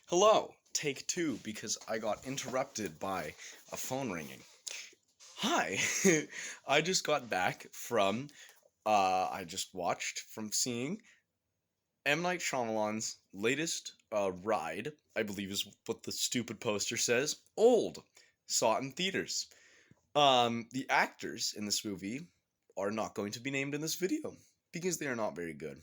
Hello, take two, because I got interrupted by a phone ringing. Hi, I just got back from, I just watched from seeing M. Night Shyamalan's latest ride, I believe is what the stupid poster says, Old. Saw it in theaters. The actors in this movie are not going to be named in this video, because they are not very good.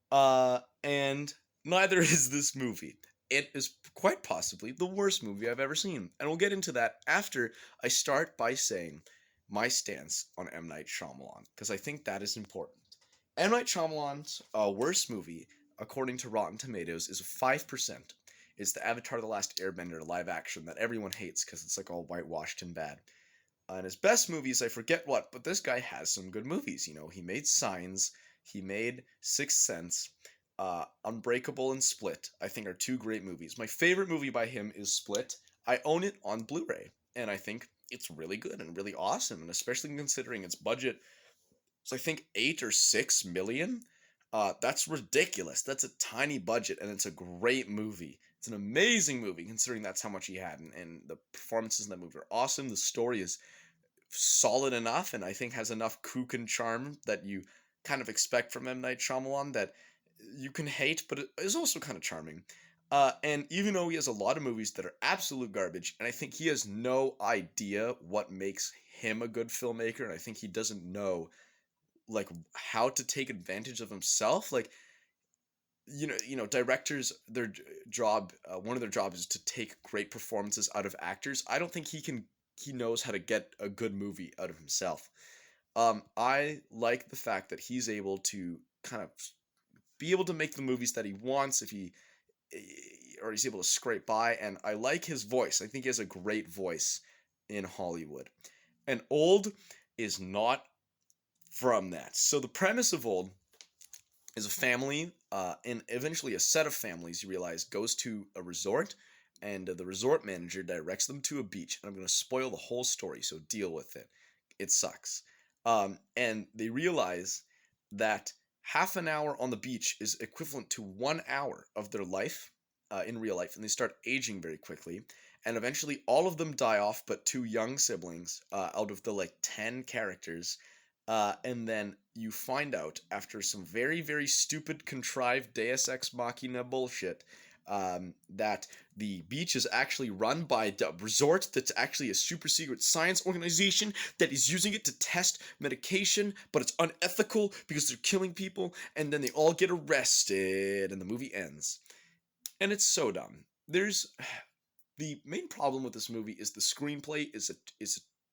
And neither is this movie. It is quite possibly the worst movie I've ever seen, and we'll get into that after I start by saying my stance on M. Night Shyamalan, because I think that is important. M. Night Shyamalan's worst movie, according to Rotten Tomatoes, is 5%. It's the Avatar The Last Airbender live action that everyone hates because it's like all whitewashed and bad. And his best movies, I forget what, but this guy has some good movies. You know, he made Signs, he made Sixth Sense, Unbreakable, and Split. I think are two great movies. My favorite movie by him is Split. I own it on Blu-ray, and I think it's really good and really awesome, and especially considering its budget. So I think 8 or 6 million. That's ridiculous. That's a tiny budget, and it's a great movie. It's an amazing movie considering that's how much he had, and the performances in that movie are awesome. The story is solid enough, and I think has enough kook and charm that you kind of expect from M. Night Shyamalan that you can hate, but it is also kind of charming. And even though he has a lot of movies that are absolute garbage, and I think he has no idea what makes him a good filmmaker, and I think he doesn't know like how to take advantage of himself. Like directors, their job, one of their jobs is to take great performances out of actors. I don't think he knows how to get a good movie out of himself. I like the fact that he's able to kind of be able to make the movies that he wants if he or he's able to scrape by, and I like his voice. I think he has a great voice in Hollywood. And Old is not from that. So the premise of Old is a family, and eventually a set of families, you realize, goes to a resort, and the resort manager directs them to a beach. And I'm going to spoil the whole story, so deal with it. It sucks. And they realize that half an hour on the beach is equivalent to 1 hour of their life in real life, and they start aging very quickly. And eventually, all of them die off, but two young siblings out of the like 10 characters, and then you find out after some very, very stupid, contrived Deus Ex Machina bullshit that the beach is actually run by a resort that's actually a super secret science organization that is using it to test medication, but it's unethical because they're killing people, and then they all get arrested, and the movie ends. And it's so dumb. There's the main problem with this movie is the screenplay is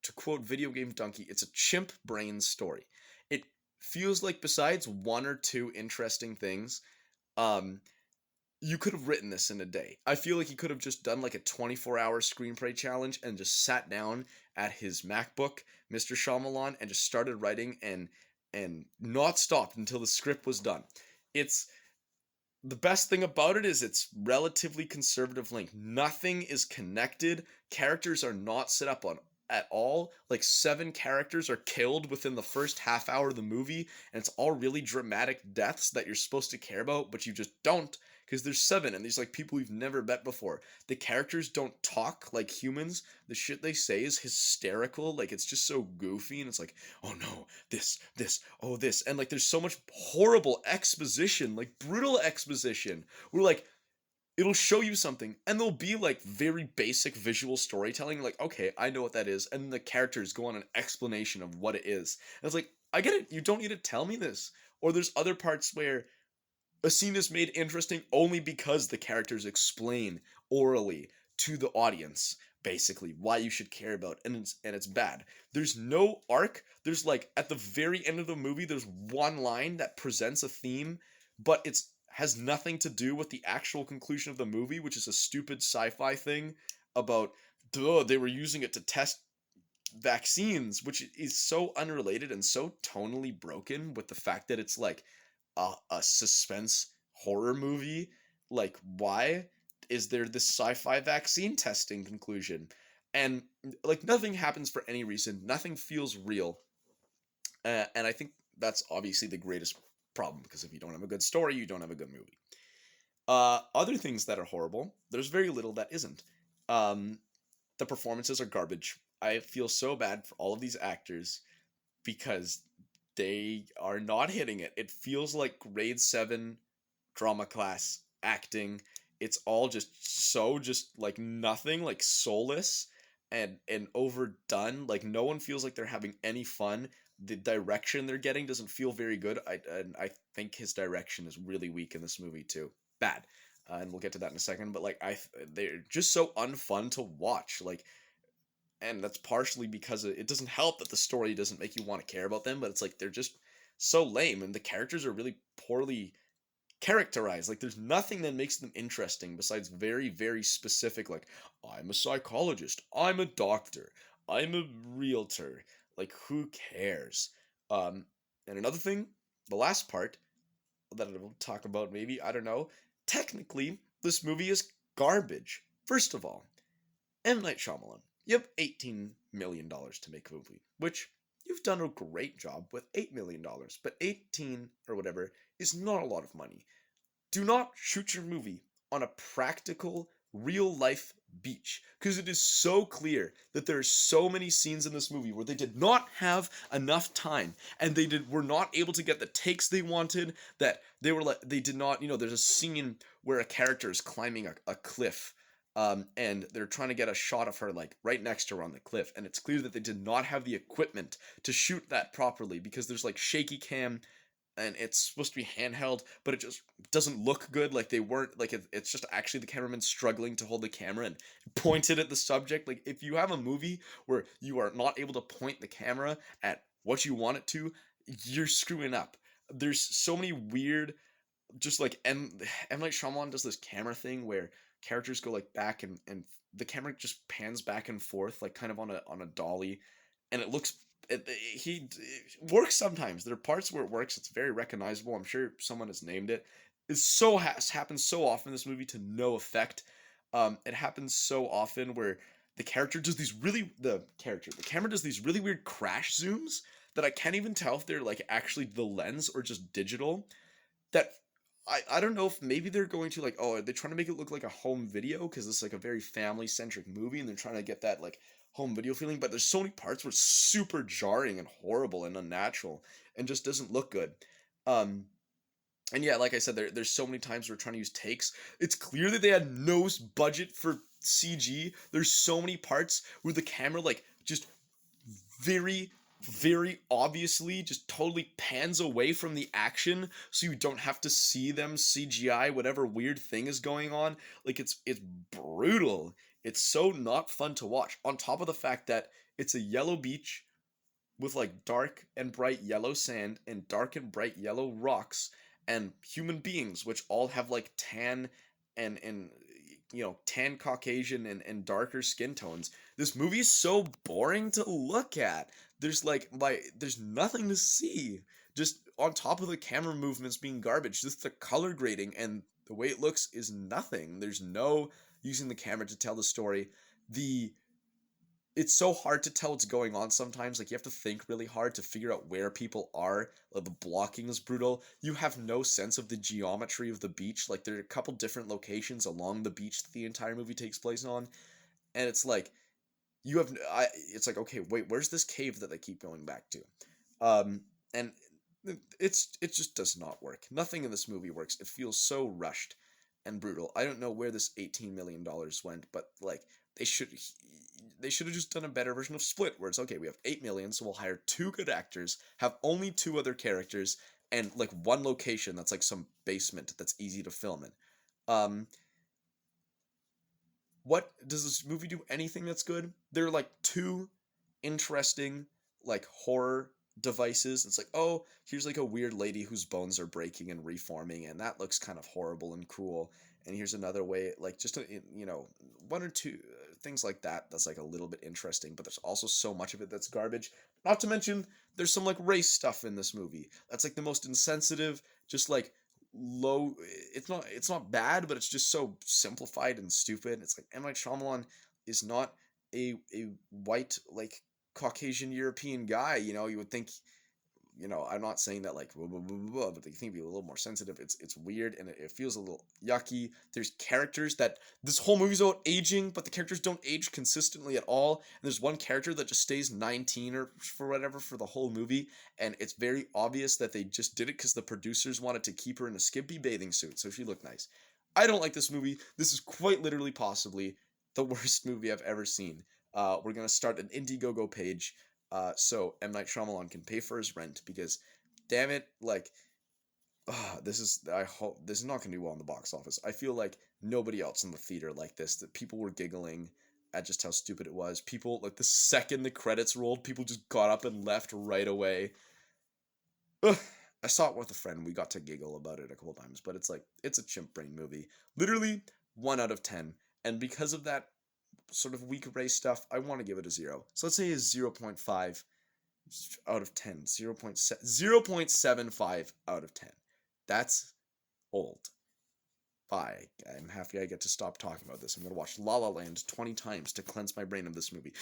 to quote Video Game Donkey, it's a chimp brain story. It feels like besides one or two interesting things, um, you could have written this in a day. I feel like he could have just done like a 24-hour screenplay challenge and just sat down at his MacBook, Mr. Shyamalan, and just started writing and not stopped until the script was done. It's the best thing about it is it's relatively conservative length. Nothing is connected. Characters are not set up on at all. Like 7 characters are killed within the first half hour of the movie, and it's all really dramatic deaths that you're supposed to care about, but you just don't because there's 7 and these like people we've never met before. The characters don't talk like humans. The shit they say is hysterical. Like it's just so goofy, and it's like, oh no, this, and like there's so much horrible exposition, like brutal exposition. Where like it'll show you something and there'll be like very basic visual storytelling, like, okay, I know what that is, and the characters go on an explanation of what it is. And it's like, I get it, you don't need to tell me this. Or there's other parts where a scene is made interesting only because the characters explain orally to the audience basically why you should care about, and it's bad. There's no arc. There's like at the very end of the movie there's one line that presents a theme, but it's has nothing to do with the actual conclusion of the movie, which is a stupid sci-fi thing about duh, they were using it to test vaccines, which is so unrelated and so tonally broken with the fact that it's like a suspense horror movie. Like, why is there this sci-fi vaccine testing conclusion? And like nothing happens for any reason. Nothing feels real. And I think that's obviously the greatest problem, because if you don't have a good story, you don't have a good movie. Other things that are horrible, there's very little that isn't. Um, the performances are garbage. I feel so bad for all of these actors because they are not hitting it. It feels like grade 7 drama class acting. It's all just so just like nothing, like soulless and overdone. Like no one feels like they're having any fun. The direction they're getting doesn't feel very good. I think his direction is really weak in this movie too. Bad. And we'll get to that in a second, but like they're just so unfun to watch. Like, and that's partially because it doesn't help that the story doesn't make you want to care about them, but it's like they're just so lame and the characters are really poorly characterized. Like there's nothing that makes them interesting besides very, very specific, like, I'm a psychologist, I'm a doctor, I'm a realtor. Like who cares? Um and another thing, the last part that I'll talk about, maybe, I don't know. Technically, this movie is garbage. First of all, M. Night Shyamalan, you have $18 million to make a movie, which you've done a great job with $8 million, but 18 or whatever is not a lot of money. Do not shoot your movie on a practical, real life beach because it is so clear that there are so many scenes in this movie where they did not have enough time and were not able to get the takes they wanted, that they did not, there's a scene where a character is climbing a cliff, and they're trying to get a shot of her like right next to her on the cliff, and it's clear that they did not have the equipment to shoot that properly because there's like shaky cam and it's supposed to be handheld, but it just doesn't look good. Like they weren't like it's just actually the cameraman struggling to hold the camera and point it at the subject. Like if you have a movie where you are not able to point the camera at what you want it to, you're screwing up. There's so many weird, just like M Night Shyamalan does this camera thing where characters go like back and the camera just pans back and forth like kind of on a dolly, and it looks it works sometimes. There are parts where it works. It's very recognizable. I'm sure someone has named it. Has happens so often in this movie to no effect. It happens so often where the camera does these really weird crash zooms that I can't even tell if they're like actually the lens or just digital. That I don't know if maybe they're going to like, oh, are they trying to make it look like a home video because it's like a very family centric movie and they're trying to get that like home video feeling, but there's so many parts where it's super jarring and horrible and unnatural and just doesn't look good. Um and yeah, like I said, there's so many times we're trying to use takes. It's clear that they had no budget for CG. There's so many parts where the camera like just very, very obviously just totally pans away from the action so you don't have to see them CGI whatever weird thing is going on. Like it's brutal. It's so not fun to watch. On top of the fact that it's a yellow beach with like dark and bright yellow sand and dark and bright yellow rocks and human beings which all have like tan and tan Caucasian and darker skin tones. This movie is so boring to look at. There's nothing to see. Just on top of the camera movements being garbage, just the color grading and the way it looks is nothing. There's no using the camera to tell the story. The It's so hard to tell what's going on sometimes. Like you have to think really hard to figure out where people are. Like the blocking is brutal. You have no sense of the geometry of the beach. Like there are a couple different locations along the beach that the entire movie takes place on, and it's like it's like, okay, wait, where's this cave that they keep going back to? And it just does not work. Nothing in this movie works. It feels so rushed and brutal. I don't know where this $18 million went, but like they should they should have just done a better version of Split, where it's okay, we have 8 million, so we'll hire two good actors, have only two other characters, and like one location that's like some basement that's easy to film in. Um, what does this movie do? Anything that's good? There are like two interesting like horror devices. It's like, oh, here's like a weird lady whose bones are breaking and reforming, and that looks kind of horrible and cool. And here's another way, like just one or two things like that. That's like a little bit interesting, but there's also so much of it that's garbage. Not to mention, there's some like race stuff in this movie. That's like the most insensitive, just like low. It's not bad, but it's just so simplified and stupid. It's like M Night Shyamalan is not a white like Caucasian European guy. You would think I'm not saying that like blah, blah, blah, blah, blah, but they can be a little more sensitive. It's weird and it feels a little yucky. There's characters that this whole movie's about aging, but the characters don't age consistently at all. And there's one character that just stays 19 or for whatever for the whole movie, and it's very obvious that they just did it because the producers wanted to keep her in a skimpy bathing suit so she looked nice. I don't like this movie. This is quite literally possibly the worst movie I've ever seen. We're gonna start an Indiegogo page, so M Night Shyamalan can pay for his rent because, damn it, like, this is I hope this is not gonna do well in the box office. I feel like nobody else in the theater like this. That people were giggling at just how stupid it was. People like the second the credits rolled, people just got up and left right away. Ugh. I saw it with a friend. We got to giggle about it a couple times, but it's like it's a chimp brain movie. Literally 1 out of 10. And because of that sort of weak race stuff, I want to give it a 0. So let's say a 0.5 out of 10. 0.75 out of 10. That's old. Bye. I'm happy I get to stop talking about this. I'm going to watch La La Land 20 times to cleanse my brain of this movie.